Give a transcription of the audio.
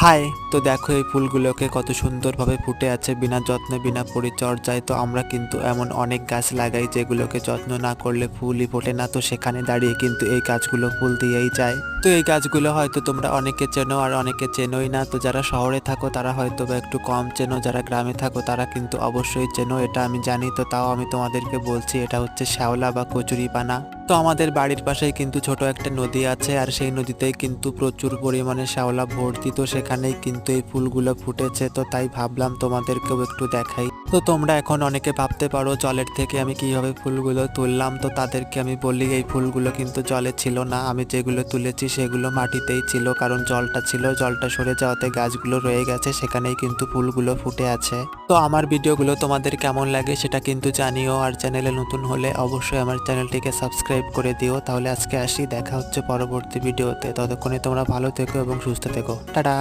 High. তো দেখো এই ফুলগুলোকে কত সুন্দরভাবে ফুটে আছে বিনা যত্নে বিনা পরিচর্যায়। তো আমরা কিন্তু এমন অনেক গাছ লাগাই যেগুলোকে যত্ন না করলে ফুলই ফোটে না, তো সেখানে দাঁড়িয়ে কিন্তু এই গাছগুলো ফুল দিয়েই যায়। তো এই গাছগুলো হয়তো তোমরা অনেকে চেনো আর অনেকে চেনোই না। তো যারা শহরে থাকো তারা হয়তো বা একটু কম চেনো, যারা গ্রামে থাকো তারা কিন্তু অবশ্যই চেনো, এটা আমি জানি। তো তাও আমি তোমাদেরকে বলছি, এটা হচ্ছে শ্যাওলা বা কচুরিপানা। তো আমাদের বাড়ির পাশেই কিন্তু ছোট একটা নদী আছে, আর সেই নদীতেই কিন্তু প্রচুর পরিমাণে শ্যাওলা ভর্তি। তো সেখানেই কিন্তু এই ফুলগুলো ফুটেছে, তো তাই ভাবলাম তোমাদেরকেও একটু দেখাই। তো তোমরা এখন অনেকে ভাবতে পারো জলের থেকে আমি কিভাবে ফুলগুলো তুললাম। তো তাদেরকে আমি বলি এই ফুলগুলো কিন্তু জলে ছিল না, আমি যেগুলো তুলেছি সেগুলো মাটিতেই ছিল, কারণ জলটা ছিল, জলটা সরে যাওয়াতে গাছগুলো রয়ে গেছে, সেখানেই কিন্তু ফুলগুলো ফুটে আছে। তো আমার ভিডিওগুলো তোমাদের কেমন লাগে সেটা কিন্তু জানিও, আর চ্যানেলে নতুন হলে অবশ্যই আমার চ্যানেলটিকে সাবস্ক্রাইব করে দিও। তাহলে আজকে আসি, দেখা হচ্ছে পরবর্তী ভিডিওতে। ততক্ষণে তোমরা ভালো থেকো এবং সুস্থ থেকো। টাটা।